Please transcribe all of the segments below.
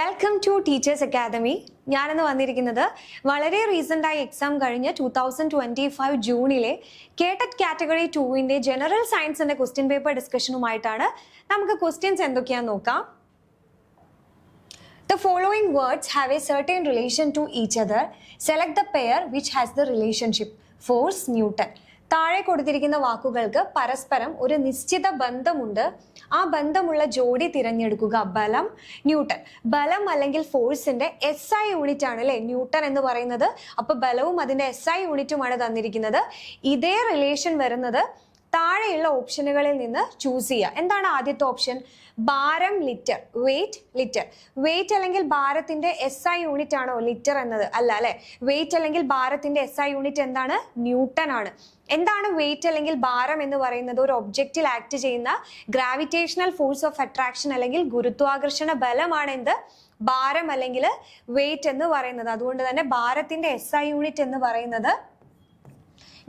Welcome to teachers academy. ഞാനിന്ന് വന്നിരിക്കുന്നത് വളരെ റീസെൻ്റ് ആയി എക്സാം കഴിഞ്ഞ് 2025 ജൂണിലെ കേട്ടറ്റ് കാറ്റഗറി 2 ജനറൽ സയൻസിന്റെ ക്വസ്റ്റ്യൻ പേപ്പർ ഡിസ്കഷനുമായിട്ടാണ്. നമുക്ക് ക്വസ്റ്റ്യൻസ് എന്തൊക്കെയാണെന്ന് നോക്കാം. The following words have a certain relation to each other. Select the pair which has the relationship. Force, Newton. താഴെ കൊടുത്തിരിക്കുന്ന വാക്കുകൾക്ക് പരസ്പരം ഒരു നിശ്ചിത ബന്ധമുണ്ട്. ആ ബന്ധമുള്ള ജോഡി തിരഞ്ഞെടുക്കുക. ബലം, ന്യൂട്ടൺ. ബലം അല്ലെങ്കിൽ ഫോഴ്സിന്റെ SI യൂണിറ്റ് ആണ് അല്ലെ ന്യൂട്ടൺ എന്ന് പറയുന്നത്. അപ്പൊ ബലവും അതിന്റെ SI യൂണിറ്റുമാണ് തന്നിരിക്കുന്നത്. ഇതേ റിലേഷൻ വരുന്നത് താഴെയുള്ള ഓപ്ഷനുകളിൽ നിന്ന് ചൂസ് ചെയ്യുക. എന്താണ് ആദ്യത്തെ ഓപ്ഷൻ? ഭാരം ലിറ്റർ, വെയിറ്റ് ലിറ്റർ. വെയിറ്റ് അല്ലെങ്കിൽ ഭാരത്തിന്റെ SI യൂണിറ്റ് ആണോ ലിറ്റർ എന്നത്? അല്ല അല്ലെ. വെയിറ്റ് അല്ലെങ്കിൽ ഭാരത്തിന്റെ SI യൂണിറ്റ് എന്താണ്? ന്യൂട്ടൺ ആണ്. എന്താണ് വെയിറ്റ് അല്ലെങ്കിൽ ഭാരം എന്ന് പറയുന്നത്? ഒരു ഒബ്ജക്റ്റിൽ ആക്ട് ചെയ്യുന്ന ഗ്രാവിറ്റേഷണൽ ഫോഴ്സ് ഓഫ് അട്രാക്ഷൻ അല്ലെങ്കിൽ ഗുരുത്വാകർഷണ ബലമാണ് എന്ത്? ഭാരം അല്ലെങ്കിൽ വെയിറ്റ് എന്ന് പറയുന്നത്. അതുകൊണ്ട് തന്നെ ഭാരത്തിന്റെ SI യൂണിറ്റ് എന്ന് പറയുന്നത്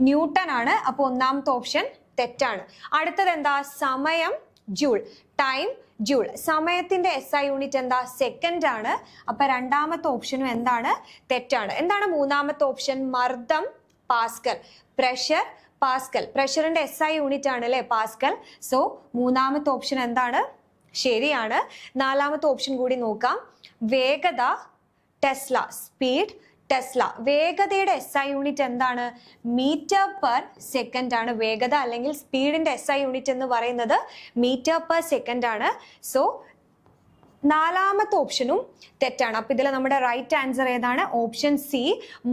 ന്യൂട്ടൺ ആണ്. അപ്പൊ ഒന്നാമത്തെ ഓപ്ഷൻ തെറ്റാണ്. അടുത്തത് എന്താ? സമയം, ജൂൾ. Time, joule. സമയത്തിന്റെ SI യൂണിറ്റ് എന്താ? സെക്കൻഡ് ആണ്. അപ്പൊ രണ്ടാമത്തെ ഓപ്ഷനും എന്താണ്? തെറ്റാണ്. എന്താണ് മൂന്നാമത്തെ ഓപ്ഷൻ? മർദ്ദം, പാസ്കൽ. Pressure, pascal. പ്രഷറിന്റെ SI യൂണിറ്റ് ആണ് അല്ലെ പാസ്കൽ. സോ മൂന്നാമത്തെ ഓപ്ഷൻ എന്താണ്? ശരിയാണ്. നാലാമത്തെ ഓപ്ഷൻ കൂടി നോക്കാം. വേഗത, ടെസ്ല. Speed, tesla. വേഗതയുടെ SI യൂണിറ്റ് എന്താണ്? മീറ്റർ പെർ സെക്കൻഡ് ആണ്. വേഗത അല്ലെങ്കിൽ സ്പീഡിന്റെ SI യൂണിറ്റ് എന്ന് പറയുന്നത് മീറ്റർ പെർ സെക്കൻഡ് ആണ്. സോ നാലാമത്തെ ഓപ്ഷനും തെറ്റാണ്. അപ്പൊ ഇതിൽ നമ്മുടെ റൈറ്റ് ആൻസർ ഏതാണ്? ഓപ്ഷൻ സി,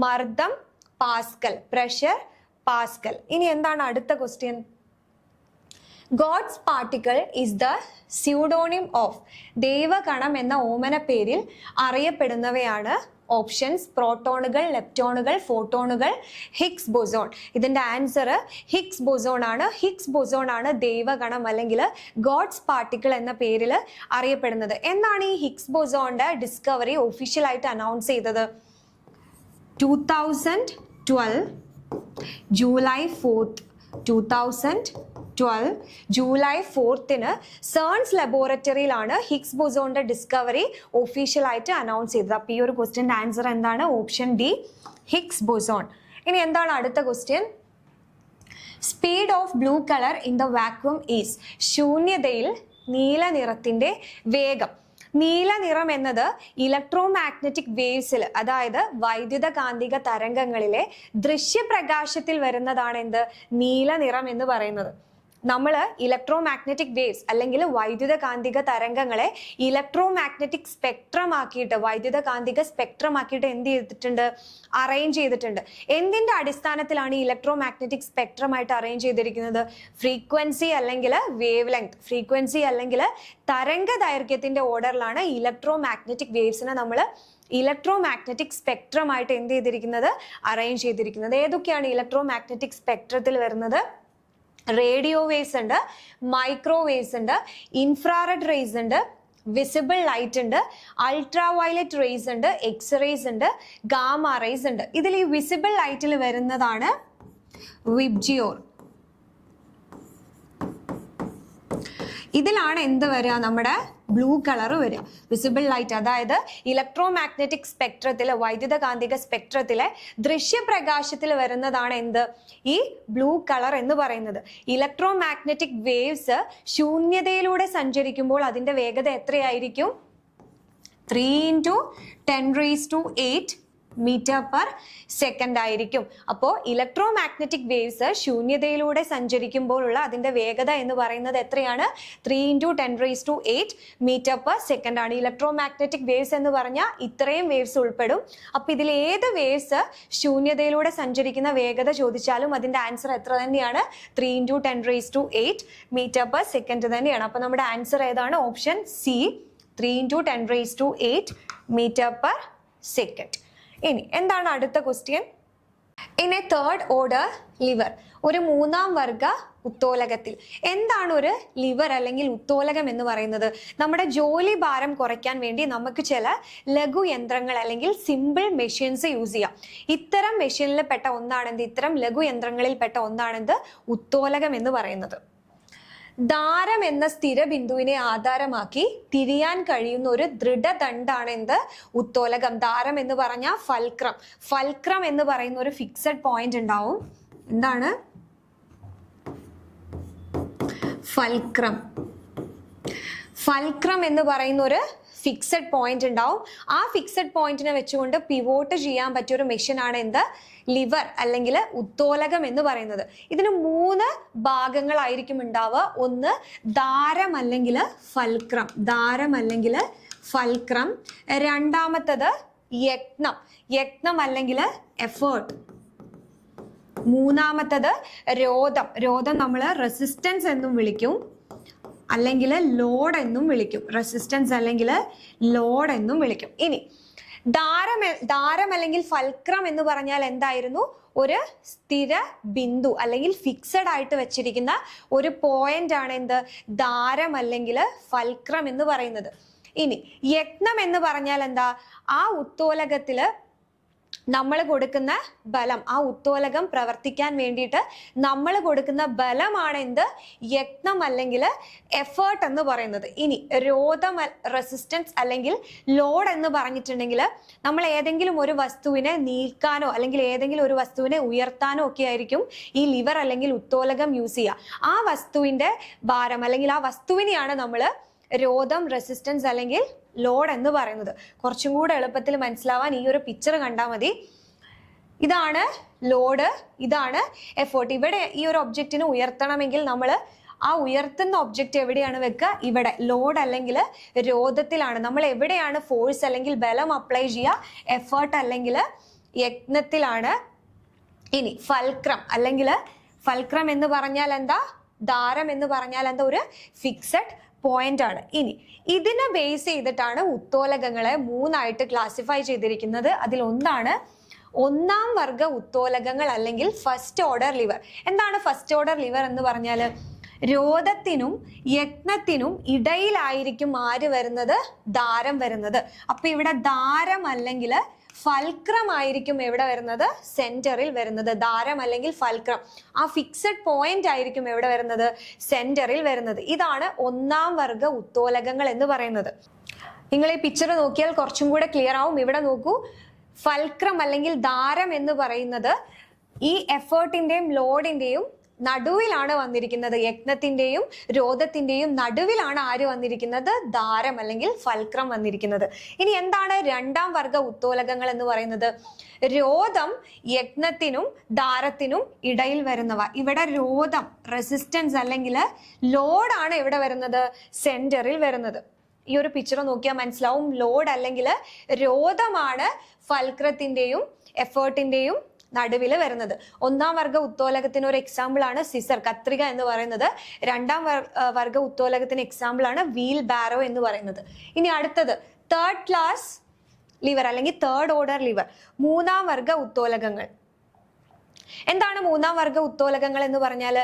മർദ്ദം, പാസ്കൽ. Pressure, pascal. ഇനി എന്താണ് അടുത്ത question? God's particle is the pseudonym of. ദൈവകണം എന്ന ഓമന പേരിൽ അറിയപ്പെടുന്നവയാണ് ഓപ്ഷൻസ് പ്രോട്ടോണുകൾ, ലെപ്റ്റോണുകൾ, ഫോട്ടോണുകൾ, ഹിഗ്സ് ബോസോൺ. ഇതിന്റെ ആൻസർ ഹിഗ്സ് ബോസോൺ ആണ്. ഹിഗ്സ് ബോസോൺ ആണ് ദൈവകണം അല്ലെങ്കിൽ ഗോഡ്സ് പാർട്ടിക്കിൾ എന്ന പേരിൽ അറിയപ്പെടുന്നത്. എന്നാണ് ഈ ഹിഗ്സ് ബോസോണിന്റെ ഡിസ്കവറി ഒഫീഷ്യൽ ആയിട്ട് അനൗൺസ് ചെയ്തത്? 2012 July 4th 2012 July 4th CERN's ലബോറട്ടറിയിലാണ് ഹിഗ്സ് ബോസോണിന്റെ ഡിസ്കവറി ഒഫീഷ്യൽ ആയിട്ട് അനൗൺസ് ചെയ്തത്. അപ്പൊ ഈ ഒരു ക്വസ്റ്റ്യന്റെ ആൻസർ എന്താണ്? Option D, Higgs boson. ഇനി എന്താണ് അടുത്ത question? Speed of blue colour in the vacuum is. ശൂന്യതയിൽ നീല നിറത്തിന്റെ വേഗം. നീല നിറം എന്നത് ഇലക്ട്രോ മാഗ്നറ്റിക് വേവ്സിൽ, അതായത് വൈദ്യുത കാന്തിക തരംഗങ്ങളിലെ ദൃശ്യപ്രകാശത്തിൽ വരുന്നതാണ് എന്ത്? നീല നിറം എന്ന് പറയുന്നത്. നമ്മൾ ഇലക്ട്രോ മാഗ്നറ്റിക് വേവ്സ് അല്ലെങ്കിൽ വൈദ്യുത കാന്തിക തരംഗങ്ങളെ ഇലക്ട്രോ മാഗ്നറ്റിക് സ്പെക്ട്രം ആക്കിയിട്ട്, വൈദ്യുത കാന്തിക സ്പെക്ട്രം ആക്കിയിട്ട് എന്ത് ചെയ്തിട്ടുണ്ട്? അറേഞ്ച് ചെയ്തിട്ടുണ്ട്. എന്തിന്റെ അടിസ്ഥാനത്തിലാണ് ഈ ഇലക്ട്രോ മാഗ്നറ്റിക് സ്പെക്ട്രം ആയിട്ട് അറേഞ്ച് ചെയ്തിരിക്കുന്നത്? ഫ്രീക്വൻസി അല്ലെങ്കിൽ വേവ് ലെങ്ത്, ഫ്രീക്വൻസി അല്ലെങ്കിൽ തരംഗ ദൈർഘ്യത്തിന്റെ ഓർഡറിലാണ് ഇലക്ട്രോ മാഗ്നറ്റിക് വേവ്സിനെ നമ്മൾ ഇലക്ട്രോ മാഗ്നറ്റിക് സ്പെക്ട്രം ആയിട്ട് എന്ത് ചെയ്തിരിക്കുന്നത്? അറേഞ്ച് ചെയ്തിരിക്കുന്നത്. ഏതൊക്കെയാണ് ഇലക്ട്രോ മാഗ്നറ്റിക് സ്പെക്ട്രത്തിൽ വരുന്നത്? റേഡിയോ വേവ്സ് ഉണ്ട്, മൈക്രോവേവ്സ് ഉണ്ട്, ഇൻഫ്രാറെഡ് റേസ് ഉണ്ട്, വിസിബിൾ ലൈറ്റ് ഉണ്ട്, അൾട്രാ വയലറ്റ് റേസ് ഉണ്ട്, എക്സ്റേസ് ഉണ്ട്, ഗാമ റേസ് ഉണ്ട്. ഇതിൽ ഈ വിസിബിൾ ലൈറ്റിൽ വരുന്നതാണ് വിബ്ജിയോർ. ഇതിലാണ് എന്ത് വരിക? നമ്മുടെ ബ്ലൂ കളർ വരിക. വിസിബിൾ ലൈറ്റ് അതായത് ഇലക്ട്രോ മാഗ്നറ്റിക് സ്പെക്ട്രത്തിലെ, വൈദ്യുത കാന്തിക സ്പെക്ട്രത്തിലെ ദൃശ്യപ്രകാശത്തിൽ വരുന്നതാണ് എന്ത്? ഈ ബ്ലൂ കളർ എന്ന് പറയുന്നത്. ഇലക്ട്രോ മാഗ്നറ്റിക് വേവ്സ് ശൂന്യതയിലൂടെ സഞ്ചരിക്കുമ്പോൾ അതിന്റെ വേഗത എത്രയായിരിക്കും? 3 × 10⁸ മീറ്റർ പെർ സെക്കൻഡ് ആയിരിക്കും. അപ്പോൾ ഇലക്ട്രോ മാഗ്നറ്റിക് വേവ്സ് ശൂന്യതയിലൂടെ സഞ്ചരിക്കുമ്പോഴുള്ള അതിന്റെ വേഗത എന്ന് പറയുന്നത് എത്രയാണ്? 3 × 10⁸ മീറ്റർ പെർ സെക്കൻഡ് ആണ്. ഇലക്ട്രോ മാഗ്നറ്റിക് വേവ്സ് എന്ന് പറഞ്ഞാൽ ഇത്രയും വേവ്സ് ഉൾപ്പെടും. അപ്പൊ ഇതിൽ ഏത് വേവ്സ് ശൂന്യതയിലൂടെ സഞ്ചരിക്കുന്ന വേഗത ചോദിച്ചാലും അതിന്റെ ആൻസർ എത്ര തന്നെയാണ്? 3 × 10⁸ മീറ്റർ പെർ സെക്കൻഡ് തന്നെയാണ്. അപ്പൊ നമ്മുടെ ആൻസർ ഏതാണ്? Option C, 3 × 10⁸ metre per second. ഇനി എന്താണ് അടുത്ത question? In a third order lever, ഒരു മൂന്നാം വർഗ ഉത്തോലകത്തിൽ. എന്താണ് ഒരു ലിവർ അല്ലെങ്കിൽ ഉത്തോലകം എന്ന് പറയുന്നത്? നമ്മുടെ ജോലി ഭാരം കുറയ്ക്കാൻ വേണ്ടി നമുക്ക് ചില ലഘു യന്ത്രങ്ങൾ അല്ലെങ്കിൽ സിമ്പിൾ മെഷീൻസ് യൂസ് ചെയ്യാം. ഇത്തരം മെഷീനിൽ പെട്ട ഒന്നാണെന്ത്? ഇത്തരം ലഘു യന്ത്രങ്ങളിൽ പെട്ട ഒന്നാണെന്ത്? ഉത്തോലകം എന്ന് പറയുന്നത്. ദാരം എന്ന സ്ഥിര ബിന്ദുവിനെ ആധാരമാക്കി തിരിയാൻ കഴിയുന്ന ഒരു ദൃഢദണ്ഡാണ് എന്ത്? ഉത്തോലകം. ദാരം എന്ന് പറഞ്ഞാൽ ഫൽക്രം. ഫൽക്രം എന്ന് പറയുന്ന ഒരു ഫിക്സഡ് പോയിന്റ് ഉണ്ടാവും. എന്താണ് ഫൽക്രം? ഫൽക്രം എന്ന് പറയുന്ന ഒരു ഫിക്സഡ് പോയിന്റ് ഉണ്ടാവും. ആ ഫിക്സഡ് പോയിന്റിനെ വെച്ചുകൊണ്ട് പിവോട്ട് ചെയ്യാൻ പറ്റിയ ഒരു മെഷീൻ ആണ് എന്ത്? ലിവർ അല്ലെങ്കിൽ ഉത്തോലകം എന്ന് പറയുന്നത്. ഇതിന് 3 ഭാഗങ്ങളായിരിക്കും ഉണ്ടാവുക. ഒന്ന് ദാരം അല്ലെങ്കിൽ ഫൽക്രം. ദാരം അല്ലെങ്കിൽ ഫൽക്രം. രണ്ടാമത്തത് യജ്ഞം. യജ്ഞം അല്ലെങ്കിൽ എഫേർട്ട്. മൂന്നാമത്തത് രോധം. രോധം നമ്മൾ റെസിസ്റ്റൻസ് എന്നും വിളിക്കും, അല്ലെങ്കിൽ ലോഡ് എന്നും വിളിക്കും. റെസിസ്റ്റൻസ് അല്ലെങ്കിൽ ലോഡ് എന്നും വിളിക്കും. ഇനി ദാരം അല്ലെങ്കിൽ ഫൽക്രം എന്ന് പറഞ്ഞാൽ എന്തായിരുന്നു? ഒരു സ്ഥിര ബിന്ദു അല്ലെങ്കിൽ ഫിക്സഡ് ആയിട്ട് വെച്ചിരിക്കുന്ന ഒരു പോയിന്റ് ആണ് എന്ത്? ദാരം അല്ലെങ്കിൽ ഫൽക്രം എന്ന് പറയുന്നത്. ഇനി യജ്ഞം എന്ന് പറഞ്ഞാൽ എന്താ? ആ ഉത്തോലകത്തില് നമ്മൾ കൊടുക്കുന്ന ബലം, ആ ഉത്തോലകം പ്രവർത്തിക്കാൻ വേണ്ടിയിട്ട് നമ്മൾ കൊടുക്കുന്ന ബലമാണ് എന്ത്? യജ്ഞം അല്ലെങ്കിൽ എഫേർട്ട് എന്ന് പറയുന്നത്. ഇനി രോധം, റെസിസ്റ്റൻസ് അല്ലെങ്കിൽ ലോഡ് എന്ന് പറഞ്ഞിട്ടുണ്ടെങ്കിൽ നമ്മൾ ഏതെങ്കിലും ഒരു വസ്തുവിനെ നീക്കാനോ അല്ലെങ്കിൽ ഏതെങ്കിലും ഒരു വസ്തുവിനെ ഉയർത്താനോ ഒക്കെ ആയിരിക്കും ഈ ലിവർ അല്ലെങ്കിൽ ഉത്തോലകം യൂസ് ചെയ്യുക. ആ വസ്തുവിന്റെ ഭാരം അല്ലെങ്കിൽ ആ വസ്തുവിനെയാണ് നമ്മൾ രോധം, റെസിസ്റ്റൻസ് അല്ലെങ്കിൽ ലോഡ് എന്ന് പറയുന്നത്. കുറച്ചും കൂടെ എളുപ്പത്തിൽ മനസ്സിലാവാൻ ഈ ഒരു പിക്ചർ കണ്ടാൽ മതി. ഇതാണ് ലോഡ്, ഇതാണ് എഫേർട്ട്. ഇവിടെ ഈ ഒരു ഒബ്ജക്റ്റിനെ ഉയർത്തണമെങ്കിൽ നമ്മൾ ആ ഉയർത്തുന്ന ഒബ്ജക്റ്റ് എവിടെയാണ് വെക്കുക? ഇവിടെ ലോഡ് അല്ലെങ്കിൽ രോധത്തിലാണ്. നമ്മൾ എവിടെയാണ് ഫോഴ്സ് അല്ലെങ്കിൽ ബലം അപ്ലൈ ചെയ്യുക? എഫേർട്ട് അല്ലെങ്കിൽ യജ്ഞത്തിലാണ്. ഇനി ഫൽക്രം അല്ലെങ്കിൽ ഫൽക്രം എന്ന് പറഞ്ഞാൽ എന്താ? ദാരം എന്ന് പറഞ്ഞാൽ എന്താ? ഒരു ഫിക്സഡ് പോയിന്റ് ആണ്. ഇനി ഇതിനെ ബേസ് ചെയ്തിട്ടാണ് ഉത്തോലകങ്ങളെ 3 ആയിട്ട് ക്ലാസിഫൈ ചെയ്തിരിക്കുന്നത്. അതിൽ ഒന്നാണ് 1ാം വർഗ ഉത്തോലകങ്ങൾ അല്ലെങ്കിൽ ഫസ്റ്റ് ഓർഡർ ലിവർ. എന്താണ് ഫസ്റ്റ് ഓർഡർ ലിവർ എന്ന് പറഞ്ഞാൽ? രോധത്തിനും യജ്ഞത്തിനും ഇടയിലായിരിക്കും ആര് വരുന്നത്? ദാരം വരുന്നത്. അപ്പൊ ഇവിടെ ദാരം അല്ലെങ്കിൽ ഫൽക്രം ആയിരിക്കും എവിടെ വരുന്നത്? സെന്ററിൽ വരുന്നത്. ദാരം അല്ലെങ്കിൽ ഫൽക്രം ആ ഫിക്സഡ് പോയിന്റ് ആയിരിക്കും എവിടെ വരുന്നത്? സെന്ററിൽ വരുന്നത്. ഇതാണ് 1ാം വർഗ ഉത്തോലകങ്ങൾ എന്ന് പറയുന്നത്. നിങ്ങൾ ഈ പിക്ചർ നോക്കിയാൽ കുറച്ചും കൂടെ ക്ലിയർ ആവും. ഇവിടെ നോക്കൂ, ഫൽക്രം അല്ലെങ്കിൽ ദാരം എന്ന് പറയുന്നത് ഈ എഫേർട്ടിന്റെയും ലോഡിന്റെയും നടുവിലാണ് വന്നിരിക്കുന്നത്. യജ്ഞത്തിന്റെയും രോധത്തിന്റെയും നടുവിലാണ് ആര് വന്നിരിക്കുന്നത്? ദാരം അല്ലെങ്കിൽ ഫൽക്രം വന്നിരിക്കുന്നത്. ഇനി എന്താണ് 2ാം വർഗ ഉത്തോലകങ്ങൾ എന്ന് പറയുന്നത്? രോധം യജ്ഞത്തിനും ദാരത്തിനും ഇടയിൽ വരുന്നവ. ഇവിടെ രോധം, റെസിസ്റ്റൻസ് അല്ലെങ്കിൽ ലോഡാണ് എവിടെ വരുന്നത്? സെന്ററിൽ വരുന്നത്. ഈ ഒരു പിക്ചർ നോക്കിയാൽ മനസ്സിലാവും. ലോഡ് അല്ലെങ്കിൽ രോധമാണ് ഫൽക്രത്തിന്റെയും എഫേർട്ടിന്റെയും നടുവിൽ വരുന്നത്. 1ാം വർഗ ഉത്തോലകത്തിന് ഒരു എക്സാമ്പിൾ ആണ് സിസർ, കത്രിക എന്ന് പറയുന്നത്. 2ാം വർഗ ഉത്തോലകത്തിന് എക്സാമ്പിൾ ആണ് വീൽ ബാരോ എന്ന് പറയുന്നത്. ഇനി അടുത്തത് 3rd ക്ലാസ് ലിവർ അല്ലെങ്കിൽ 3rd ഓർഡർ ലിവർ, 3ാം വർഗ ഉത്തോലകങ്ങൾ. എന്താണ് 3ാം വർഗ ഉത്തോലകങ്ങൾ എന്ന് പറഞ്ഞാൽ?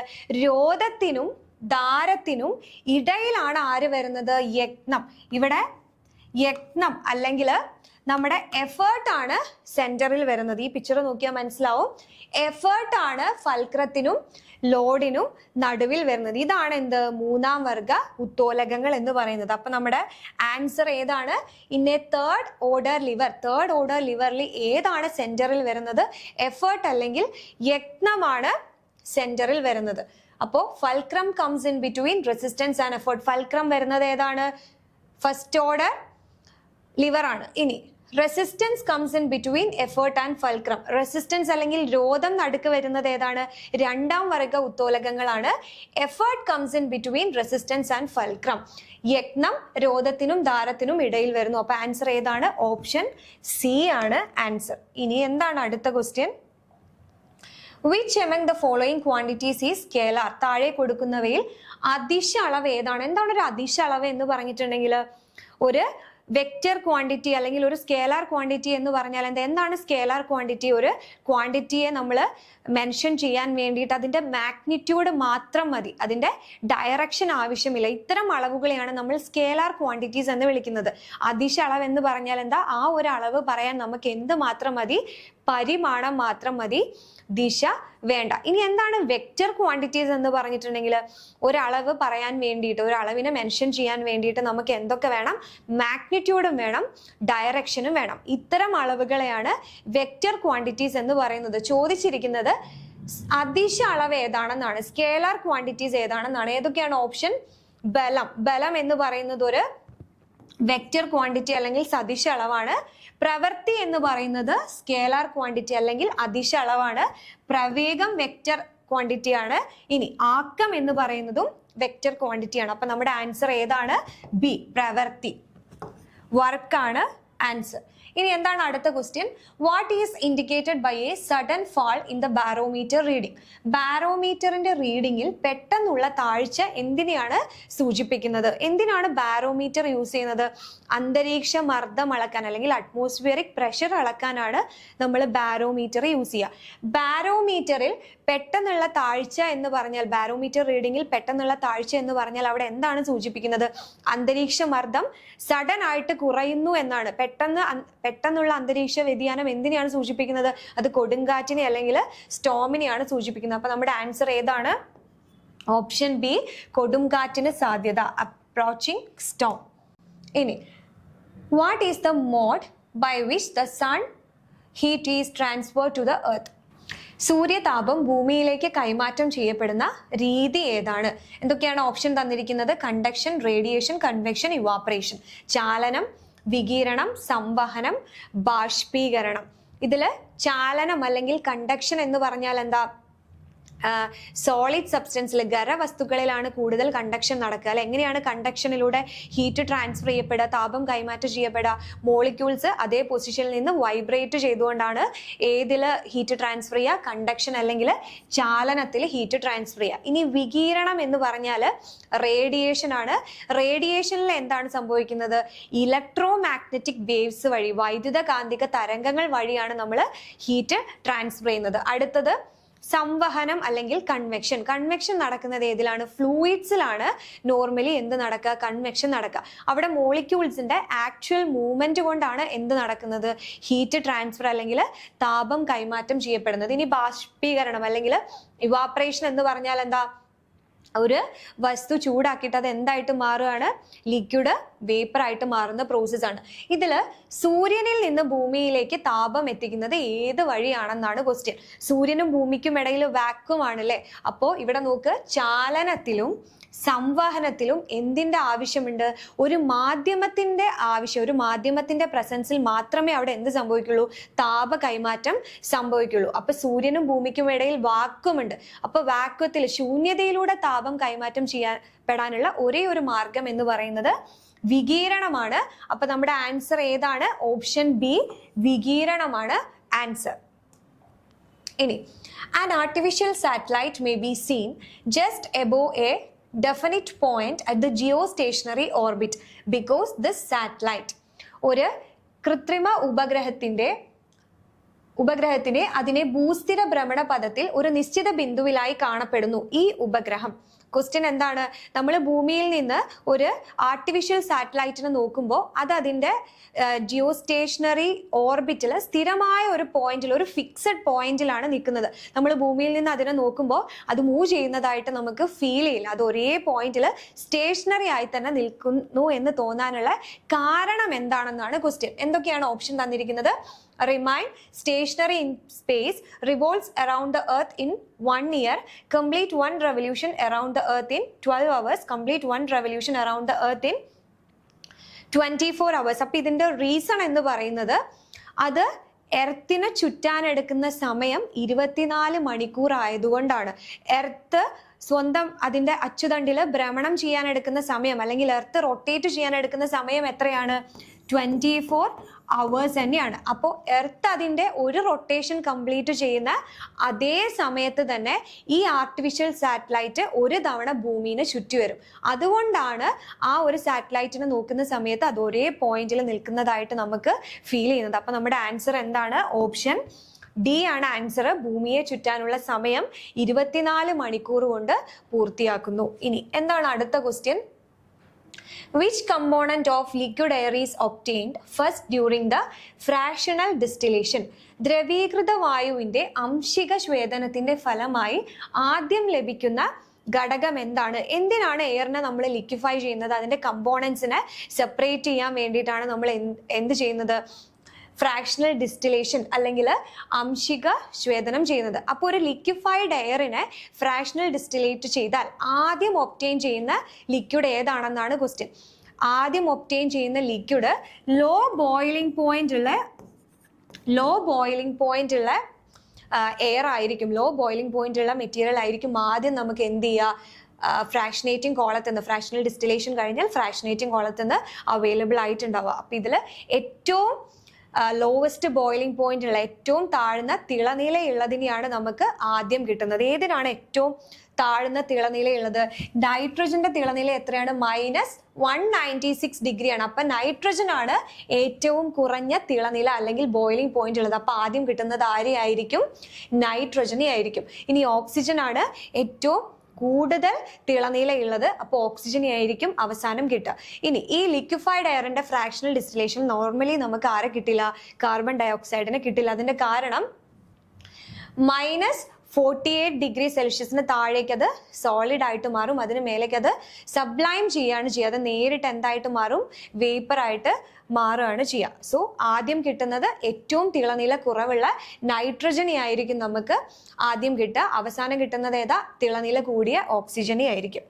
രോധത്തിനും ദാരത്തിനും ഇടയിലാണ് ആര് വരുന്നത്? യജ്ഞം. ഇവിടെ യജ്ഞം അല്ലെങ്കിൽ നമ്മുടെ എഫേർട്ട് ആണ് സെന്ററിൽ വരുന്നത്. ഈ പിക്ചർ നോക്കിയാൽ മനസ്സിലാവും. എഫേർട്ട് ആണ് ഫൽക്രത്തിനും ലോഡിനും നടുവിൽ വരുന്നത്. ഇതാണ് എന്ത്? 3ാം വർഗ ഉത്തോലകങ്ങൾ എന്ന് പറയുന്നത്. അപ്പൊ നമ്മുടെ ആൻസർ ഏതാണ്? In a 3rd order lever, 3rd order ലിവറിൽ ഏതാണ് സെന്ററിൽ വരുന്നത്? എഫേർട്ട് അല്ലെങ്കിൽ യജ്ഞമാണ് സെന്ററിൽ വരുന്നത്. അപ്പോ fulcrum comes in between resistance and effort. Fulcrum വരുന്നത് ഏതാണ്? ഫസ്റ്റ് ഓർഡർ ലിവർ ആണ്. ഇനി resistance comes in between effort and fulcrum. Resistance അല്ലെങ്കിൽ രോധം നടുക്ക് വരുന്നത് ഏതാണ്? 2ാം വർഗ ഉത്തോലകങ്ങളാണ്. Effort comes in between resistance and fulcrum. യജ്ഞം രോധത്തിനും ദാരത്തിനും ഇടയിൽ വരുന്നു. അപ്പൊ ആൻസർ ഏതാണ്? ഓപ്ഷൻ സി ആണ് ആൻസർ. ഇനി എന്താണ് അടുത്ത question? Which among the following quantities is scalar? താഴെ കൊടുക്കുന്നവയിൽ അദിശ അളവ് ഏതാണ്? എന്താണ് ഒരു അദിശ അളവ് എന്ന് പറഞ്ഞിട്ടുണ്ടെങ്കിൽ? ഒരു വെക്റ്റർ ക്വാണ്ടിറ്റി അല്ലെങ്കിൽ ഒരു സ്കേലാർ ക്വാണ്ടിറ്റി എന്ന് പറഞ്ഞാൽ എന്താണ് സ്കേലാർ ക്വാണ്ടിറ്റി? ഒരു ക്വാണ്ടിറ്റിയെ നമ്മൾ മെൻഷൻ ചെയ്യാൻ വേണ്ടിയിട്ട് അതിന്റെ മാഗ്നിറ്റ്യൂഡ് മാത്രം മതി, അതിന്റെ ഡയറക്ഷൻ ആവശ്യമില്ല. ഇത്തരം അളവുകളെയാണ് നമ്മൾ സ്കേലാർ ക്വാണ്ടിറ്റീസ് എന്ന് വിളിക്കുന്നത്. അദിശ അളവ് എന്ന് പറഞ്ഞാൽ എന്താ? ആ ഒരു അളവ് പറയാൻ നമുക്ക് എന്ത് മാത്രം മതി? പരിമാണം മാത്രം മതി, ദിശ വേണ്ട. ഇനി എന്താണ് വെക്റ്റർ ക്വാണ്ടിറ്റീസ് എന്ന് പറഞ്ഞിട്ടുണ്ടെങ്കിൽ, ഒരളവ് പറയാൻ വേണ്ടിയിട്ട്, ഒരു അളവിനെ മെൻഷൻ ചെയ്യാൻ വേണ്ടിയിട്ട് നമുക്ക് എന്തൊക്കെ വേണം? മാഗ്നിറ്റ്യൂഡും വേണം, ഡയറക്ഷനും വേണം. ഇത്തരം അളവുകളെയാണ് വെക്റ്റർ ക്വാണ്ടിറ്റീസ് എന്ന് പറയുന്നത്. ചോദിച്ചിരിക്കുന്നത് അദിശ അളവ് ഏതാണെന്നാണ്, സ്കേലാർ ക്വാണ്ടിറ്റീസ് ഏതാണെന്നാണ്. ഏതൊക്കെയാണ് ഓപ്ഷൻ? ബലം എന്ന് പറയുന്നത് ഒരു വെക്റ്റർ ക്വാണ്ടിറ്റി അല്ലെങ്കിൽ സദിശ അളവാണ്. പ്രവൃത്തി എന്ന് പറയുന്നത് സ്കേലാർ ക്വാണ്ടിറ്റി അല്ലെങ്കിൽ അദിശ അളവാണ്. പ്രവേഗം വെക്റ്റർ ക്വാണ്ടിറ്റി ആണ്. ഇനി ആക്കം എന്ന് പറയുന്നതും വെക്റ്റർ ക്വാണ്ടിറ്റി ആണ്. അപ്പൊ നമ്മുടെ ആൻസർ ഏതാണ്? ബി, പ്രവൃത്തി. വർക്കാണ് ആൻസർ. ഇനി എന്താണ് അടുത്ത question? What is indicated by a sudden fall in the barometer reading? ബാരോമീറ്ററിന്റെ റീഡിംഗിൽ പെട്ടെന്നുള്ള താഴ്ച എന്തിനെയാണ് സൂചിപ്പിക്കുന്നത്? എന്തിനാണ് ബാരോമീറ്റർ യൂസ് ചെയ്യുന്നത്? അന്തരീക്ഷ മർദ്ദം അളക്കാൻ അല്ലെങ്കിൽ അറ്റ്മോസ്ഫിയറിക് പ്രഷർ അളക്കാനാണ് നമ്മൾ ബാരോമീറ്റർ യൂസ് ചെയ്യുക. ബാരോമീറ്ററിൽ പെട്ടെന്നുള്ള താഴ്ച എന്ന് പറഞ്ഞാൽ, ബാരോമീറ്റർ റീഡിംഗിൽ പെട്ടെന്നുള്ള താഴ്ച എന്ന് പറഞ്ഞാൽ അവിടെ എന്താണ് സൂചിപ്പിക്കുന്നത്? അന്തരീക്ഷ മർദ്ദം സഡൻ ആയിട്ട് കുറയുന്നു എന്നാണ്. പെട്ടെന്നുള്ള അന്തരീക്ഷ വ്യതിയാനം എന്തിനെയാണ് സൂചിപ്പിക്കുന്നത്? അത് കൊടുങ്കാറ്റിനെ അല്ലെങ്കിൽ സ്റ്റോമിനെയാണ് സൂചിപ്പിക്കുന്നത്. അപ്പൊ നമ്മുടെ ആൻസർ ഏതാണ്? ഓപ്ഷൻ ബി, കൊടുങ്കാറ്റിന് സാധ്യത, അപ്രോച്ചിങ് സ്റ്റോം. ഇനി what is the mode by which the sun heat is transfer to the earth? സൂര്യതാപം ഭൂമിയിലേക്ക് കൈമാറ്റം ചെയ്യപ്പെടുന്ന രീതി ഏതാണ്? എന്തൊക്കെയാണ് ഓപ്ഷൻ തന്നിരിക്കുന്നത്? Conduction, radiation, convection, evaporation. ചാലനം, വികിരണം, സംവഹനം, ബാഷ്പീകരണം. ഇതില് ചാലനം അല്ലെങ്കിൽ കണ്ടക്ഷൻ എന്ന് പറഞ്ഞാൽ എന്താ? സോളിഡ് സബ്സ്റ്റൻസിൽ, ഖരവസ്തുക്കളിലാണ് കൂടുതൽ കണ്ടക്ഷൻ നടക്കുക അല്ലെ. എങ്ങനെയാണ് കണ്ടക്ഷനിലൂടെ ഹീറ്റ് ട്രാൻസ്ഫർ ചെയ്യപ്പെടുക, താപം കൈമാറ്റം ചെയ്യപ്പെടുക? മോളിക്യൂൾസ് അതേ പൊസിഷനിൽ നിന്ന് വൈബ്രേറ്റ് ചെയ്തുകൊണ്ടാണ് ഏതില് ഹീറ്റ് ട്രാൻസ്ഫർ ചെയ്യുക? കണ്ടക്ഷൻ അല്ലെങ്കിൽ ചാലനത്തിൽ ഹീറ്റ് ട്രാൻസ്ഫർ ചെയ്യുക. ഇനി വികിരണം എന്ന് പറഞ്ഞാൽ റേഡിയേഷൻ ആണ്. റേഡിയേഷനിൽ എന്താണ് സംഭവിക്കുന്നത്? ഇലക്ട്രോ മാഗ്നറ്റിക് വേവ്സ് വഴി, വൈദ്യുത കാന്തിക തരംഗങ്ങൾ വഴിയാണ് നമ്മൾ ഹീറ്റ് ട്രാൻസ്ഫർ ചെയ്യുന്നത്. അടുത്തത് സംവഹനം അല്ലെങ്കിൽ കൺവെക്ഷൻ. കൺവെക്ഷൻ നടക്കുന്നത് ഏതിലാണ്? ഫ്ലൂയിഡ്സിലാണ് നോർമലി എന്ത് നടക്കുക? കൺവെക്ഷൻ നടക്കുക. അവിടെ മോളിക്യൂൾസിന്റെ ആക്ച്വൽ മൂവ്മെന്റ് കൊണ്ടാണ് എന്ത് നടക്കുന്നത്? ഹീറ്റ് ട്രാൻസ്ഫർ അല്ലെങ്കിൽ താപം കൈമാറ്റം ചെയ്യപ്പെടുന്നത്. ഇനി ബാഷ്പീകരണം അല്ലെങ്കിൽ ഇവാപ്പറേഷൻ എന്ന് പറഞ്ഞാൽ എന്താ? ഒരു വസ്തു ചൂടാക്കിയിട്ട് അത് എന്തായിട്ട് മാറുകയാണ്? ലിക്വിഡ് വേപ്പർ ആയിട്ട് മാറുന്ന പ്രോസസ് ആണ്. ഇതില് സൂര്യനിൽ നിന്ന് ഭൂമിയിലേക്ക് താപം എത്തിക്കുന്നത് ഏത് വഴിയാണെന്നാണ് ക്വസ്റ്റ്യൻ. സൂര്യനും ഭൂമിക്കും ഇടയിൽ വാക്വം ആണല്ലേ. അപ്പോ ഇവിടെ നോക്ക്, ചാലനത്തിലും സംവഹനത്തിലും എന്തിന്റെ ആവശ്യമുണ്ട്? ഒരു മാധ്യമത്തിന്റെ ആവശ്യം. ഒരു മാധ്യമത്തിന്റെ പ്രസൻസിൽ മാത്രമേ അവിടെ എന്ത് സംഭവിക്കുള്ളൂ? താപ കൈമാറ്റം സംഭവിക്കുള്ളൂ. അപ്പൊ സൂര്യനും ഭൂമിക്കും ഇടയിൽ വാക്വം ഉണ്ട്. അപ്പൊ വാക്വത്തിൽ, ശൂന്യതയിലൂടെ താപം കൈമാറ്റം ചെയ്യാപ്പെടാനുള്ള ഒരേ ഒരു മാർഗം എന്ന് പറയുന്നത് വികിരണമാണ്. അപ്പൊ നമ്മുടെ ആൻസർ ഏതാണ്? ഓപ്ഷൻ ബി, വികിരണമാണ് ആൻസർ. ഇനി an artificial satellite may be seen just above a definite point at the geostationary orbit because this satellite, ഒരു കൃത്രിമ ഉപഗ്രഹത്തിനെ അതിനെ ഭൂസ്ഥിര ഭ്രമണപഥത്തിൽ ഒരു നിശ്ചിത ബിന്ദുവിലായി കാണപ്പെടുന്നു. ഈ ഉപഗ്രഹം, ക്വസ്റ്റ്യൻ എന്താണ്? നമ്മൾ ഭൂമിയിൽ നിന്ന് ഒരു ആർട്ടിഫിഷ്യൽ സാറ്റലൈറ്റിനെ നോക്കുമ്പോൾ അത് അതിന്റെ ജിയോസ്റ്റേഷനറി ഓർബിറ്റിൽ സ്ഥിരമായ ഒരു പോയിന്റിൽ, ഒരു ഫിക്സഡ് പോയിന്റിലാണ് നിൽക്കുന്നത്. നമ്മൾ ഭൂമിയിൽ നിന്ന് അതിനെ നോക്കുമ്പോൾ അത് മൂവ് ചെയ്യുന്നതായിട്ട് നമുക്ക് ഫീൽ ചെയ്യില്ല. അത് ഒരേ പോയിന്റിൽ സ്റ്റേഷനറി ആയി തന്നെ നിൽക്കുന്നു എന്ന് തോന്നാനുള്ള കാരണം എന്താണെന്നാണ് ക്വസ്റ്റ്യൻ. എന്തൊക്കെയാണ് ഓപ്ഷൻ തന്നിരിക്കുന്നത്? Remain stationary in space, revolves around the earth in 1 year, complete one revolution around the earth in 12 hours, complete one revolution around the earth in 24 hours. അപ്പൊ ഇതിന്റെ റീസൺ എന്ന് പറയുന്നത് അത് എർത്തിനെ ചുറ്റാനെടുക്കുന്ന സമയം 24 മണിക്കൂർ ആയതുകൊണ്ടാണ്. എർത്ത് സ്വന്തം അതിന്റെ അച്ചുതണ്ടില് ഭ്രമണം ചെയ്യാനെടുക്കുന്ന സമയം അല്ലെങ്കിൽ എർത്ത് റൊട്ടേറ്റ് ചെയ്യാനെടുക്കുന്ന സമയം എത്രയാണ്? 24 hours തന്നെയാണ്. അപ്പോൾ എർത്ത് അതിന്റെ ഒരു റൊട്ടേഷൻ കംപ്ലീറ്റ് ചെയ്യുന്ന അതേ സമയത്ത് തന്നെ ഈ ആർട്ടിഫിഷ്യൽ സാറ്റലൈറ്റ് ഒരു തവണ ഭൂമിനെ ചുറ്റി വരും. അതുകൊണ്ടാണ് ആ ഒരു സാറ്റലൈറ്റിനെ നോക്കുന്ന സമയത്ത് അത് ഒരേ പോയിന്റിൽ നിൽക്കുന്നതായിട്ട് നമുക്ക് ഫീൽ ചെയ്യുന്നത്. അപ്പൊ നമ്മുടെ ആൻസർ എന്താണ്? ഓപ്ഷൻ ഡി ആണ് ആൻസർ. ഭൂമിയെ ചുറ്റാനുള്ള സമയം 24 മണിക്കൂർ കൊണ്ട് പൂർത്തിയാക്കുന്നു. ഇനി എന്താണ് അടുത്ത question? Which component of liquid air is obtained first during the fractional distillation? ദ്രവീകൃത വായുവിന്റെ അംശിക ശ്വേതനത്തിന്റെ ഫലമായി ആദ്യം ലഭിക്കുന്ന ഘടകം എന്താണ്? എന്തിനാണ് എയറിനെ നമ്മൾ ലിക്വിഫൈ ചെയ്യുന്നത്? അതിന്റെ കമ്പോണൻസിനെ സെപ്പറേറ്റ് ചെയ്യാൻ വേണ്ടിയിട്ടാണ് നമ്മൾ എന്ത് ചെയ്യുന്നത്? ഫ്രാക്ഷണൽ ഡിസ്റ്റിലേഷൻ അല്ലെങ്കിൽ അംശിക ശ്വേതനം ചെയ്യുന്നത്. അപ്പോൾ ഒരു ലിക്വിഫൈഡ് എയറിനെ ഫ്രാക്ഷണൽ ഡിസ്റ്റിലേറ്റ് ചെയ്താൽ ആദ്യം ഒബ്റ്റെയിൻ ചെയ്യുന്ന ലിക്വിഡ് ഏതാണെന്നാണ് ക്വസ്റ്റ്യൻ. ആദ്യം ഒബ്റ്റെയിൻ ചെയ്യുന്ന ലിക്വിഡ് ലോ ബോയിലിംഗ് പോയിന്റ് ഉള്ള എയർ ആയിരിക്കും. ലോ ബോയിലിംഗ് പോയിന്റ് ഉള്ള മെറ്റീരിയൽ ആയിരിക്കും ആദ്യം നമുക്ക് എന്ത് ചെയ്യുക? ഫ്രാക്ഷനേറ്റിംഗ് കോളത്തിൽ നിന്ന്, ഫ്രാക്ഷണൽ ഡിസ്റ്റിലേഷൻ കഴിഞ്ഞാൽ ഫ്രാക്ഷനേറ്റിംഗ് കോളത്തിൽ നിന്ന് അവൈലബിൾ ആയിട്ടുണ്ടാവുക. അപ്പം ഇതിൽ ഏറ്റവും ലോവസ്റ്റ് ബോയിലിംഗ് പോയിന്റ് ഉള്ള, ഏറ്റവും താഴ്ന്ന തിളനിലയുള്ളതിനെയാണ് നമുക്ക് ആദ്യം കിട്ടുന്നത്. ഏതിനാണ് ഏറ്റവും താഴ്ന്ന തിളനിലയുള്ളത്? നൈട്രജന്റെ തിളനില എത്രയാണ്? -196 ഡിഗ്രിയാണ്. അപ്പൊ നൈട്രജൻ ആണ് ഏറ്റവും കുറഞ്ഞ തിളനില അല്ലെങ്കിൽ ബോയിലിംഗ് പോയിന്റ് ഉള്ളത്. അപ്പൊ ആദ്യം കിട്ടുന്നത് ആരെയായിരിക്കും? നൈട്രജനെ ആയിരിക്കും. ഇനി ഓക്സിജൻ ആണ് ഏറ്റവും കൂടുതൽ തിളനിലയുള്ളത്. അപ്പോൾ ഓക്സിജനെ ആയിരിക്കും അവസാനം കിട്ടുക. ഇനി ഈ ലിക്വിഫൈഡ് എയറിന്റെ ഫ്രാക്ഷണൽ ഡിസ്റ്റിലേഷൻ നോർമലി നമുക്ക് ആരെ കിട്ടില്ല? കാർബൺ ഡയോക്സൈഡിനെ കിട്ടില്ല. അതിന്റെ കാരണം -48 ഡിഗ്രി സെൽഷ്യസിന് താഴേക്ക് അത് സോളിഡ് ആയിട്ട് മാറും. അതിന് മേലേക്ക് അത് സബ്ലൈം ചെയ്യാണ് ചെയ്യുക. അത് നേരിട്ട് എന്തായിട്ട് മാറും? വേപ്പർ ആയിട്ട് മാറുകയാണ് ചെയ്യുക. സോ ആദ്യം കിട്ടുന്നത് ഏറ്റവും തിളനില കുറവുള്ള നൈട്രജനെ ആയിരിക്കും നമുക്ക് ആദ്യം കിട്ടുക. അവസാനം കിട്ടുന്നത് ഏതാ? തിളനില കൂടിയ ഓക്സിജനെ ആയിരിക്കും.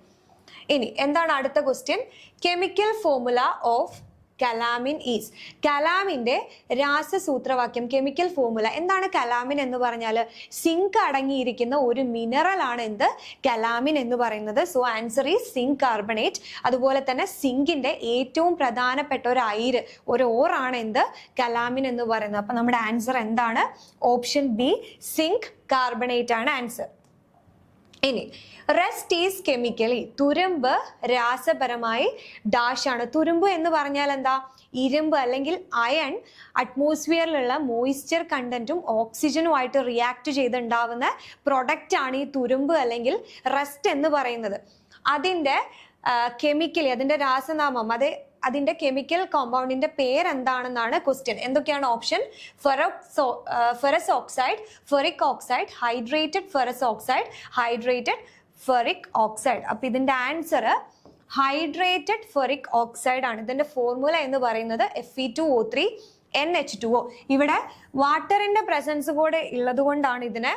ഇനി എന്താണ് അടുത്ത question? Chemical formula of calamine is. കലാമിന്റെ രാസസൂത്രവാക്യം, കെമിക്കൽ ഫോർമുല എന്താണ്? കലാമിൻ എന്ന് പറഞ്ഞാൽ സിങ്ക് അടങ്ങിയിരിക്കുന്ന ഒരു മിനറൽ ആണ് എന്ത്? കലാമിൻ എന്ന് പറയുന്നത്. So answer is zinc carbonate. അതുപോലെ തന്നെ സിങ്കിന്റെ ഏറ്റവും പ്രധാനപ്പെട്ട ഒരു അയിര്, ഒരു ഓറാണ് എന്ത്? കലാമിൻ എന്ന് പറയുന്നത്. അപ്പൊ നമ്മുടെ ആൻസർ എന്താണ്? ഓപ്ഷൻ ബി, സിങ്ക് കാർബണേറ്റ് ആണ് ആൻസർ. ഇനി റെസ്റ്റ് ഈസ് കെമിക്കലി. തുരുമ്പ് രാസപരമായി ഡാഷ് ആണ്. തുരുമ്പ് എന്ന് പറഞ്ഞാൽ എന്താ? ഇരുമ്പ് അല്ലെങ്കിൽ അയൺ അറ്റ്മോസ്ഫിയറിലുള്ള മോയിസ്ചർ കണ്ടന്റും ഓക്സിജനുമായിട്ട് റിയാക്ട് ചെയ്തുണ്ടാവുന്ന പ്രൊഡക്റ്റ് ആണ് ഈ തുരുമ്പ് അല്ലെങ്കിൽ റസ്റ്റ് എന്ന് പറയുന്നത്. അതിന്റെ കെമിക്കലി, അതിന്റെ രാസനാമം, അതിന്റെ കെമിക്കൽ കോമ്പൗണ്ടിന്റെ പേരെന്താണെന്നാണ് ക്വസ്റ്റ്യൻ. എന്തൊക്കെയാണ് option? Ferrous oxide, ferric oxide, hydrated ferrous oxide, hydrated ferric oxide. അപ്പൊ ഇതിന്റെ ആൻസർ ഹൈഡ്രേറ്റഡ് ഫെറിക് ഓക്സൈഡ് ആണ്. ഇതിന്റെ ഫോർമുല എന്ന് പറയുന്നത് Fe2O3 NH2O. ഇവിടെ വാട്ടറിന്റെ പ്രസൻസ് കൂടെ ഉള്ളത് കൊണ്ടാണ് ഇതിനെ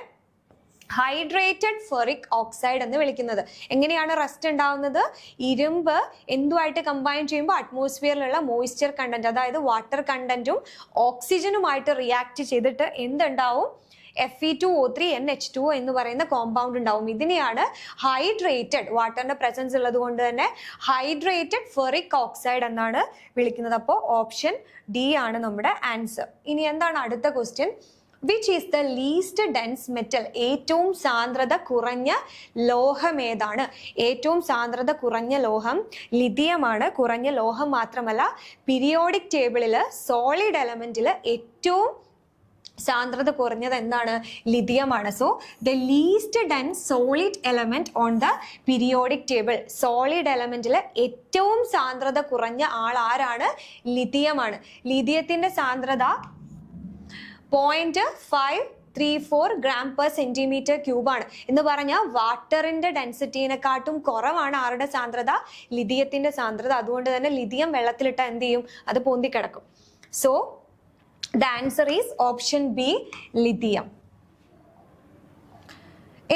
ഹൈഡ്രേറ്റഡ് ഫെറിക് ഓക്സൈഡ് എന്ന് വിളിക്കുന്നത്. എങ്ങനെയാണ് റസ്റ്റ് ഉണ്ടാവുന്നത്? ഇരുമ്പ് എന്തുമായിട്ട് കമ്പൈൻ ചെയ്യുമ്പോൾ അറ്റ്മോസ്ഫിയറിലുള്ള മോയിസ്ചർ കണ്ടന്റ്, അതായത് വാട്ടർ കണ്ടന്റും ഓക്സിജനുമായിട്ട് റിയാക്ട് ചെയ്തിട്ട് എന്തുണ്ടാവും? Fe2O3 NH2O എന്ന് പറയുന്ന കോമ്പൗണ്ട് ഉണ്ടാവും. ഇതിനെയാണ് ഹൈഡ്രേറ്റഡ്, വാട്ടറിന്റെ പ്രസൻസ് ഉള്ളത് കൊണ്ട് തന്നെ ഹൈഡ്രേറ്റഡ് ഫെറിക് ഓക്സൈഡ് എന്നാണ് വിളിക്കുന്നത്. അപ്പോൾ ഓപ്ഷൻ ഡി ആണ് നമ്മുടെ ആൻസർ. ഇനി എന്താണ് അടുത്ത question? Which is the least dense metal? ഏറ്റവും സാന്ദ്രത കുറഞ്ഞ ലോഹം ഏതാണ്? ഏറ്റവും സാന്ദ്രത കുറഞ്ഞ ലോഹം ലിഥിയമാണ്. കുറഞ്ഞ ലോഹം മാത്രമല്ല, പീരിയോഡിക് ടേബിളിൽ സോളിഡ് എലമെന്റിൽ ഏറ്റവും സാന്ദ്രത കുറഞ്ഞത് എന്താണ്? ലിഥിയമാണ്. So the least dense solid element on the periodic table. Solid എലമെന്റിൽ ഏറ്റവും സാന്ദ്രത കുറഞ്ഞ ആൾ ആരാണ്? ലിഥിയമാണ്. ലിഥിയത്തിന്റെ സാന്ദ്രത 0.534 ഗ്രാം പെർ സെന്റിമീറ്റർ ക്യൂബാണ്. എന്ന് പറഞ്ഞാൽ വാട്ടറിന്റെ ഡെൻസിറ്റിനെക്കാട്ടും കുറവാണ് ആരുടെ സാന്ദ്രത? ലിഥിയത്തിന്റെ സാന്ദ്രത. അതുകൊണ്ട് തന്നെ ലിഥിയം വെള്ളത്തിലിട്ട എന്ത് ചെയ്യും? അത് പൊന്തിക്കിടക്കും. So the answer is option B, lithium.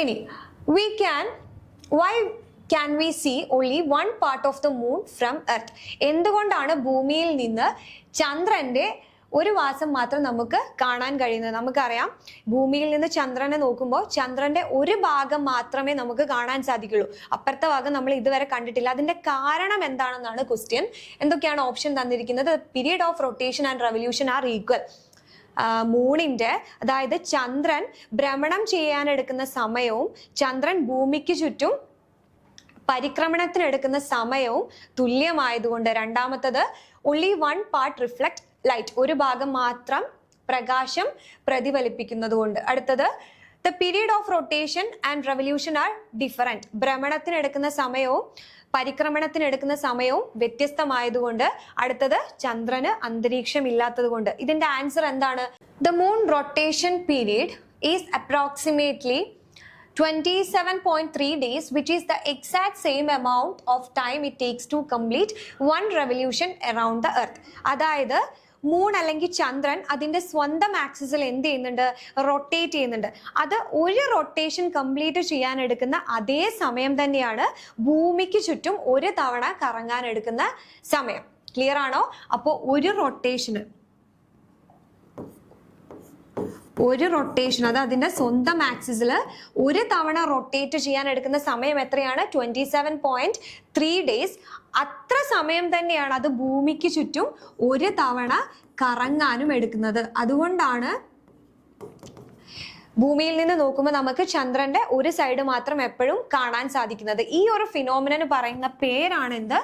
ഇനി why can we see only one part of the moon from earth? എന്തുകൊണ്ടാണ് ഭൂമിയിൽ നിന്ന് ചന്ദ്രന്റെ ഒരു വാസം മാത്രം നമുക്ക് കാണാൻ കഴിയുന്നത്? നമുക്കറിയാം, ഭൂമിയിൽ നിന്ന് ചന്ദ്രനെ നോക്കുമ്പോൾ ചന്ദ്രന്റെ ഒരു ഭാഗം മാത്രമേ നമുക്ക് കാണാൻ സാധിക്കുള്ളൂ. അപ്പുറത്തെ ഭാഗം നമ്മൾ ഇതുവരെ കണ്ടിട്ടില്ല. അതിന്റെ കാരണം എന്താണെന്നാണ് ക്വസ്റ്റ്യൻ. എന്തൊക്കെയാണ് ഓപ്ഷൻ തന്നിരിക്കുന്നത്? Period of rotation and revolution are equal. മൂണിന്റെ, അതായത് ചന്ദ്രൻ ഭ്രമണം ചെയ്യാനെടുക്കുന്ന സമയവും ചന്ദ്രൻ ഭൂമിക്ക് ചുറ്റും പരിക്രമണത്തിനെടുക്കുന്ന സമയവും തുല്യമായതുകൊണ്ട്. രണ്ടാമത്തത് only one part reflect light. ഒരു ഭാഗം മാത്രം പ്രകാശം പ്രതിഫലിപ്പിക്കുന്നത് കൊണ്ട്. അടുത്തത് The period of rotation and revolution are different. ഭ്രമണത്തിന് എടുക്കുന്ന സമയവും പരിക്രമണത്തിന് എടുക്കുന്ന സമയവും വ്യത്യസ്തമായതുകൊണ്ട് അടുത്തത് ചന്ദ്രന് അന്തരീക്ഷം ഇല്ലാത്തത് കൊണ്ട്. ഇതിന്റെ ആൻസർ എന്താണ്? The moon rotation period is approximately 27.3 days, which is the exact same amount of time it takes to complete one revolution around the earth. അതായത് മൂൺ അല്ലെങ്കിൽ ചന്ദ്രൻ അതിന്റെ സ്വന്തം ആക്സിസിൽ എന്ത് ചെയ്യുന്നുണ്ട്? റൊട്ടേറ്റ് ചെയ്യുന്നുണ്ട്. അത് ഒരു റൊട്ടേഷൻ കംപ്ലീറ്റ് ചെയ്യാൻ എടുക്കുന്ന അതേ സമയം തന്നെയാണ് ഭൂമിക്ക് ചുറ്റും ഒരു തവണ കറങ്ങാൻ എടുക്കുന്ന സമയം. ക്ലിയർ ആണോ? അപ്പോൾ ഒരു റൊട്ടേഷൻ അത് അതിന്റെ സ്വന്തം ആക്സിസിൽ ഒരു തവണ റൊട്ടേറ്റ് ചെയ്യാൻ എടുക്കുന്ന സമയം എത്രയാണ്? 27.3 days. അത്ര സമയം തന്നെയാണ് അത് ഭൂമിക്ക് ചുറ്റും ഒരു തവണ കറങ്ങാനും എടുക്കുന്നത്. അതുകൊണ്ടാണ് ഭൂമിയിൽ നിന്ന് നോക്കുമ്പോൾ നമുക്ക് ചന്ദ്രന്റെ ഒരു സൈഡ് മാത്രം എപ്പോഴും കാണാൻ സാധിക്കുന്നത്. ഈ ഒരു ഫിനോമിനന് പറയുന്ന പേരാണ് എന്ത്?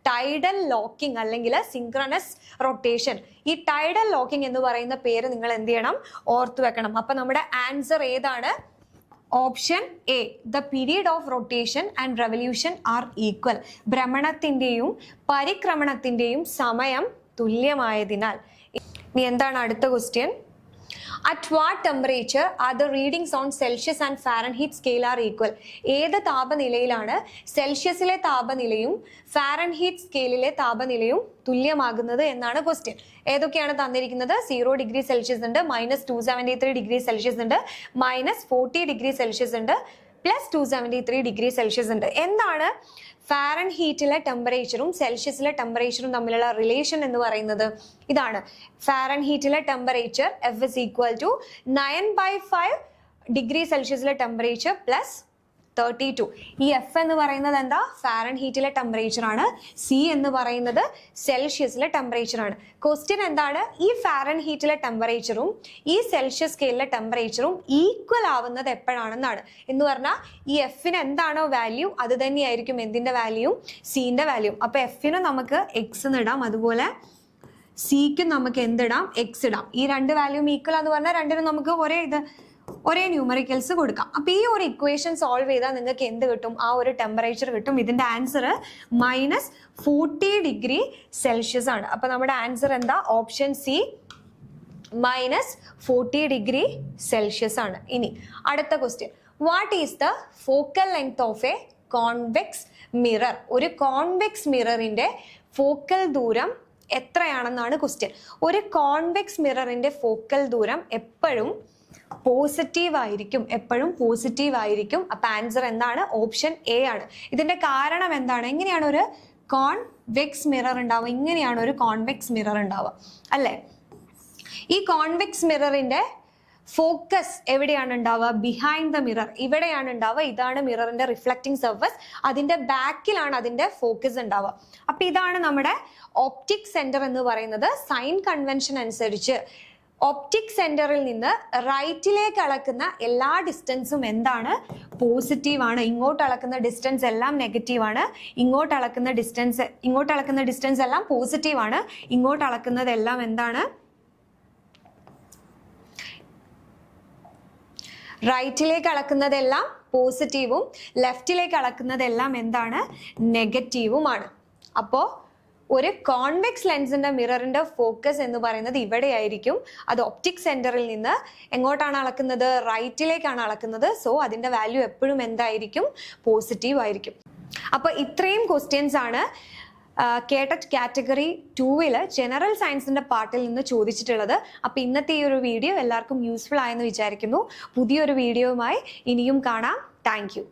ടൈഡൽ ലോക്കിംഗ് അല്ലെങ്കിൽ സിങ്ക്രണസ് റൊട്ടേഷൻ. ഈ ടൈഡൽ ലോക്കിംഗ് എന്ന് പറയുന്ന പേര് നിങ്ങൾ എന്ത് ചെയ്യണം? ഓർത്തു വെക്കണം. അപ്പൊ നമ്മുടെ ആൻസർ ഏതാണ്? Option A. The period of rotation and revolution are equal. ഭ്രമണത്തിന്റെയും പരിക്രമണത്തിന്റെയും സമയം തുല്യമായതിനാൽ. ഇനി എന്താണ് അടുത്ത question? At what temperature are the readings on Celsius and Fahrenheit scale are equal? ഏത് താപനിലയിലാണ് സെൽഷ്യസിലെ താപനിലയും ഫാരൻഹീറ്റ് സ്കെയിലിലെ താപനിലയും തുല്യമാകുന്നത് എന്നാണ് ക്വസ്റ്റ്യൻ. ഏതൊക്കെയാണ് തന്നിരിക്കുന്നത്? 0 ഡിഗ്രി സെൽഷ്യസ് ഉണ്ട്, -273 ഡിഗ്രി സെൽഷ്യസ് ഉണ്ട്, -40 ഡിഗ്രി സെൽഷ്യസ് ഉണ്ട്, +273 ഡിഗ്രി സെൽഷ്യസ് ഉണ്ട്. എന്താണ് ഫാരൻഹീറ്റിലെ ടെമ്പറേച്ചറും സെൽഷ്യസിലെ ടെമ്പറേച്ചറും തമ്മിലുള്ള റിലേഷൻ എന്ന് പറയുന്നത്? ഇതാണ്. ഫാരൻഹീറ്റിലെ temperature F is equal to 9/5 degree സെൽഷ്യസിലെ ടെമ്പറേച്ചർ പ്ലസ് 32. ഈ F എന്ന് പറയുന്നത് എന്താ? ഫാരൻഹീറ്റിലെ ടെമ്പറേച്ചർ ആണ്. C എന്ന് പറയുന്നത് സെൽഷ്യസിലെ ടെമ്പറേച്ചർ ആണ്. ക്വസ്റ്റ്യൻ എന്താണ്? ഈ ഫാരൻഹീറ്റിലെ ടെമ്പറേച്ചറും ഈ സെൽഷ്യസ് സ്കെയിലിലെ ടെമ്പറേച്ചറും ഈക്വൽ ആവുന്നത് എപ്പോഴാണെന്നാണ്. എന്ന് പറഞ്ഞാൽ ഈ എഫിന് എന്താണോ വാല്യൂ അത് തന്നെയായിരിക്കും എന്തിന്റെ വാല്യൂ? സിന്റെ വാല്യൂ. അപ്പൊ എഫിന് നമുക്ക് എക്സ് എന്ന് ഇടാം, അതുപോലെ സിക്കും നമുക്ക് എന്തിടാം? എക്സ് ഇടാം. ഈ രണ്ട് വാല്യൂം ഈക്വൽ എന്ന് പറഞ്ഞാൽ രണ്ടിനും നമുക്ക് ഒരേ ന്യൂമറിക്കൽസ് കൊടുക്കാം. അപ്പൊ ഈ ഒരു ഇക്വേഷൻ സോൾവ് ചെയ്താൽ നിങ്ങൾക്ക് എന്ത് കിട്ടും? ആ ഒരു ടെമ്പറേച്ചർ കിട്ടും. ഇതിന്റെ ആൻസർ -40 ഡിഗ്രി സെൽഷ്യസ് ആണ്. അപ്പൊ നമ്മുടെ ആൻസർ എന്താ? ഓപ്ഷൻ സി, -40 ഡിഗ്രി സെൽഷ്യസ് ആണ്. ഇനി അടുത്ത question. What is the focal length of A convex mirror? ഒരു കോൺവെക്സ് മിററിന്റെ ഫോക്കൽ ദൂരം എത്രയാണെന്നാണ് ക്വസ്റ്റ്യൻ. ഒരു കോൺവെക്സ് മിററിന്റെ ഫോക്കൽ ദൂരം എപ്പോഴും പോസിറ്റീവ് ആയിരിക്കും. അപ്പൊ ആൻസർ എന്താണ്? ഓപ്ഷൻ എ ആണ്. ഇതിന്റെ കാരണം എന്താണ്? എങ്ങനെയാണ് ഒരു കോൺവെക്സ് മിറർ ഉണ്ടാവുക? ഇങ്ങനെയാണ് ഒരു കോൺവെക്സ് മിറർ ഉണ്ടാവുക അല്ലെ? ഈ കോൺവെക്സ് മിററിന്റെ ഫോക്കസ് എവിടെയാണ് ഉണ്ടാവുക? Behind the mirror. ഇവിടെയാണ് ഉണ്ടാവുക. ഇതാണ് മിററിന്റെ റിഫ്ലക്റ്റിംഗ് സർഫസ്. അതിന്റെ ബാക്കിലാണ് അതിന്റെ ഫോക്കസ് ഉണ്ടാവുക. അപ്പൊ ഇതാണ് നമ്മുടെ ഓപ്റ്റിക് സെന്റർ എന്ന് പറയുന്നത്. സൈൻ കൺവെൻഷൻ അനുസരിച്ച് ഒപ്റ്റിക് സെന്ററിൽ നിന്ന് റൈറ്റിലേക്ക് അളക്കുന്ന എല്ലാ ഡിസ്റ്റൻസും എന്താണ്? പോസിറ്റീവ് ആണ്. ഇങ്ങോട്ട് അളക്കുന്ന ഡിസ്റ്റൻസ് എല്ലാം നെഗറ്റീവ് ആണ്. ഇങ്ങോട്ട് അളക്കുന്ന ഡിസ്റ്റൻസ് എല്ലാം പോസിറ്റീവ് ആണ്. ഇങ്ങോട്ട് അളക്കുന്നതെല്ലാം എന്താണ്? റൈറ്റിലേക്ക് അളക്കുന്നതെല്ലാം പോസിറ്റീവും ലെഫ്റ്റിലേക്ക് അളക്കുന്നതെല്ലാം എന്താണ്? നെഗറ്റീവുമാണ്. അപ്പോ ഒരു കോൺവെക്സ് ലെൻസിന്റെ മിററിന്റെ ഫോക്കസ് എന്ന് പറയുന്നത് ഇവിടെ ആയിരിക്കും. അത് ഒപ്റ്റിക് സെന്ററിൽ നിന്ന് എങ്ങോട്ടാണ് അളക്കുന്നത്? റൈറ്റിലേക്കാണ് അളക്കുന്നത്. സോ അതിന്റെ വാല്യൂ എപ്പോഴും എന്തായിരിക്കും? പോസിറ്റീവ് ആയിരിക്കും. അപ്പൊ ഇത്രയും ക്വസ്റ്റ്യൻസ് ആണ് കേട്ടറ്റ് കാറ്റഗറി 2 ജനറൽ സയൻസിന്റെ പാർട്ടിൽ നിന്ന് ചോദിച്ചിട്ടുള്ളത്. അപ്പൊ ഇന്നത്തെ ഈ ഒരു വീഡിയോ എല്ലാവർക്കും യൂസ്ഫുൾ ആയെന്ന് വിചാരിക്കുന്നു. പുതിയൊരു വീഡിയോയുമായി ഇനിയും കാണാം. Thank you.